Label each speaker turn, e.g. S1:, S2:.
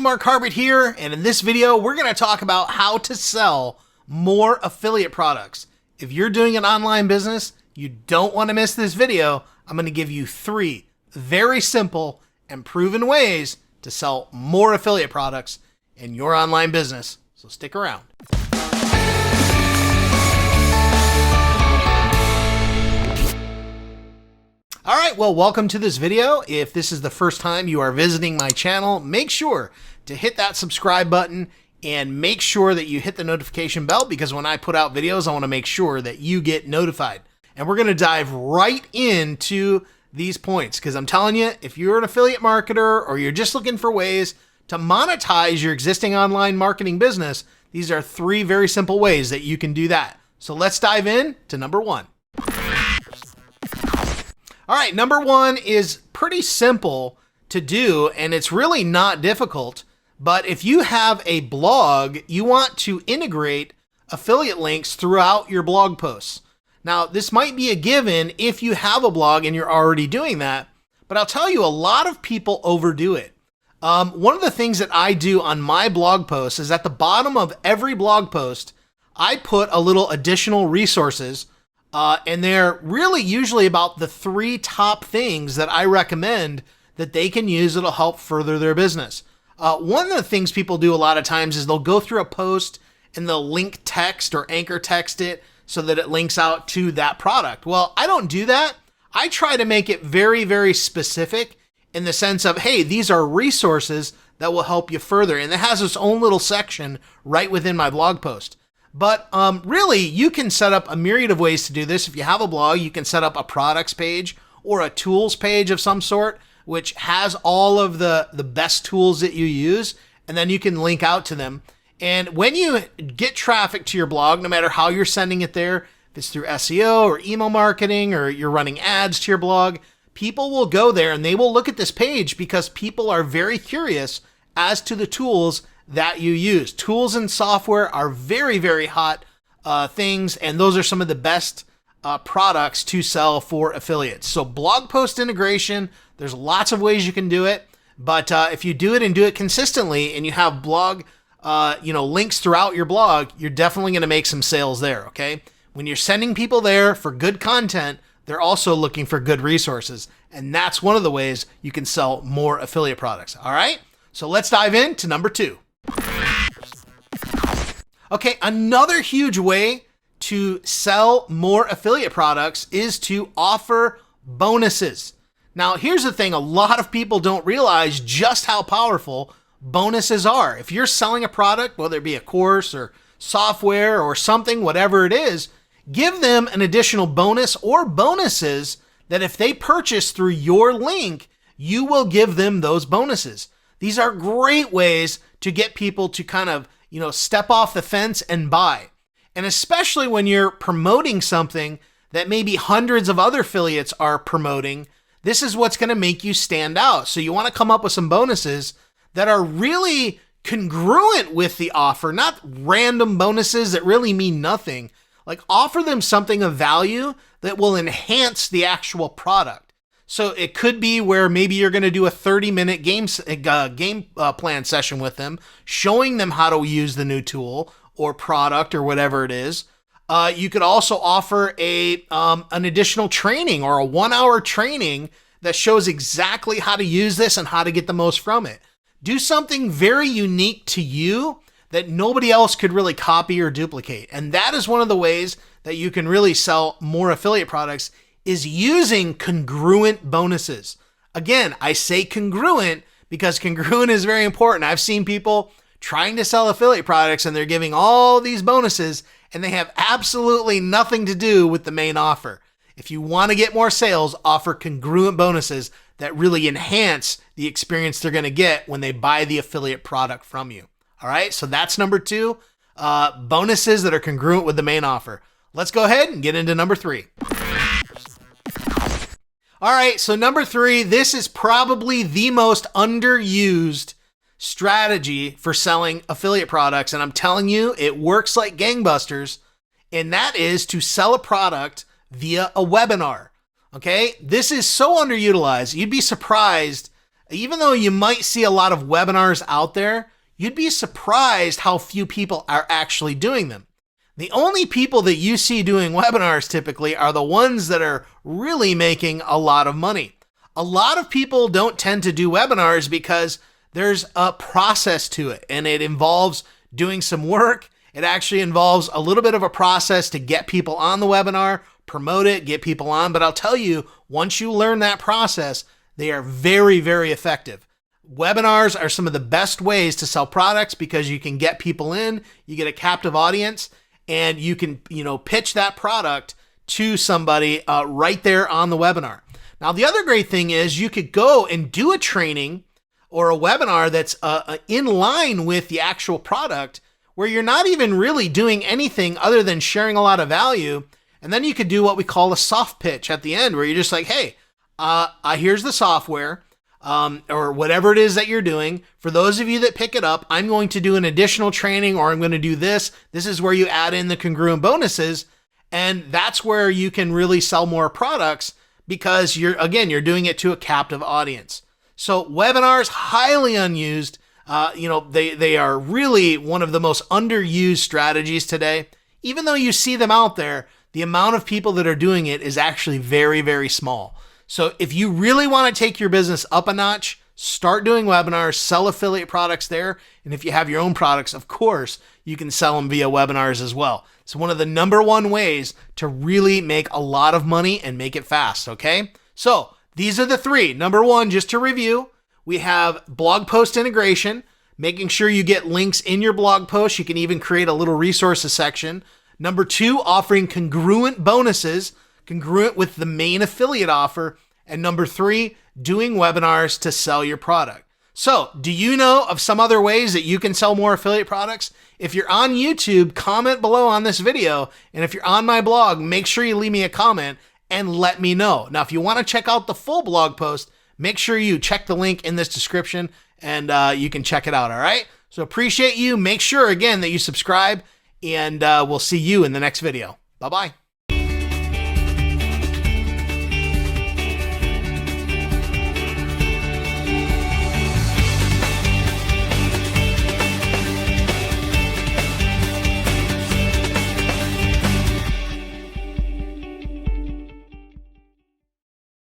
S1: Mark Harbert here, and in this video, we're going to talk about how to sell more affiliate products. If you're doing an online business, you don't want to miss this video. I'm going to give you 3 very simple and proven ways to sell more affiliate products in your online business. So stick around. All right, well, welcome to this video. If this is the first time you are visiting my channel, make sure to hit that subscribe button and make sure that you hit the notification bell, because when I put out videos, I want to make sure that you get notified. And we're going to dive right into these points, because I'm telling you, if you're an affiliate marketer or you're just looking for ways to monetize your existing online marketing business, these are 3 very simple ways that you can do that. So let's dive in to number 1. All right, number 1 is pretty simple to do, and it's really not difficult. But if you have a blog, you want to integrate affiliate links throughout your blog posts. Now, this might be a given if you have a blog and you're already doing that, but I'll tell you, a lot of people overdo it. One of the things that I do on my blog posts is at the bottom of every blog post, I put a little additional resources. And they're really usually about the 3 top things that I recommend that they can use that'll help further their business. One of the things people do a lot of times is they'll go through a post and they'll link text or anchor text it so that it links out to that product. Well, I don't do that. I try to make it very, very specific in the sense of, hey, these are resources that will help you further. And it has its own little section right within my blog post. But really, you can set up a myriad of ways to do this. If you have a blog, you can set up a products page or a tools page of some sort, which has all of the best tools that you use, and then you can link out to them. And when you get traffic to your blog, no matter how you're sending it there, if it's through SEO or email marketing or you're running ads to your blog, people will go there and they will look at this page because people are very curious as to the tools that you use. Tools and software are very, very hot things, and those are some of the best products to sell for affiliates. So blog post integration, there's lots of ways you can do it, but if you do it and do it consistently and you have blog links throughout your blog, you're definitely going to make some sales there, okay? When you're sending people there for good content, they're also looking for good resources, and that's one of the ways you can sell more affiliate products, all right? So let's dive into number 2. Okay, another huge way to sell more affiliate products is to offer bonuses. Now, here's the thing. A lot of people don't realize just how powerful bonuses are. If you're selling a product, whether it be a course or software or something, whatever it is, give them an additional bonus or bonuses that if they purchase through your link, you will give them those bonuses. These are great ways to get people to kind of, step off the fence and buy. And especially when you're promoting something that maybe hundreds of other affiliates are promoting, this is what's going to make you stand out. So you want to come up with some bonuses that are really congruent with the offer, not random bonuses that really mean nothing. Like, offer them something of value that will enhance the actual product. So it could be where maybe you're going to do a 30-minute game plan session with them, showing them how to use the new tool or product or whatever it is. You could also offer an additional training or a 1-hour training that shows exactly how to use this and how to get the most from it. Do something very unique to you that nobody else could really copy or duplicate. And that is one of the ways that you can really sell more affiliate products, is using congruent bonuses. Again, I say congruent because congruent is very important. I've seen people trying to sell affiliate products and they're giving all these bonuses and they have absolutely nothing to do with the main offer. If you want to get more sales, offer congruent bonuses that really enhance the experience they're going to get when they buy the affiliate product from you. All right, so that's number 2, bonuses that are congruent with the main offer. Let's go ahead and get into number 3. All right, so number 3, this is probably the most underused strategy for selling affiliate products, and I'm telling you, it works like gangbusters, and that is to sell a product via a webinar. Okay, this is so underutilized. You'd be surprised Even though you might see a lot of webinars out there, you'd be surprised how few people are actually doing them. The only people that you see doing webinars typically are the ones that are really making a lot of money. A lot of people don't tend to do webinars because there's a process to it, and it involves doing some work. It actually involves a little bit of a process to get people on the webinar, promote it, get people on. But I'll tell you, once you learn that process, they are very, very effective. Webinars are some of the best ways to sell products because you can get people in, you get a captive audience, and you can, pitch that product to somebody right there on the webinar. Now, the other great thing is you could go and do a training or a webinar that's in line with the actual product where you're not even really doing anything other than sharing a lot of value. And then you could do what we call a soft pitch at the end where you're just like, hey, here's the software. Or whatever it is that you're doing. For those of you that pick it up, I'm going to do an additional training, or I'm going to do this. This is where you add in the congruent bonuses. And that's where you can really sell more products because you're doing it to a captive audience. So webinars, highly unused. They are really one of the most underused strategies today. Even though you see them out there, the amount of people that are doing it is actually very, very small. So if you really want to take your business up a notch, start doing webinars, sell affiliate products there. And if you have your own products, of course, you can sell them via webinars as well. It's one of the number one ways to really make a lot of money and make it fast, okay? So these are the three. Number one, just to review, we have blog post integration, making sure you get links in your blog post. You can even create a little resources section. Number two, offering congruent bonuses, congruent with the main affiliate offer. And number three, doing webinars to sell your product. So do you know of some other ways that you can sell more affiliate products? If you're on YouTube, comment below on this video. And if you're on my blog, make sure you leave me a comment and let me know. Now, if you want to check out the full blog post, make sure you check the link in this description and you can check it out. All right. So appreciate you. Make sure again that you subscribe and we'll see you in the next video. Bye-bye.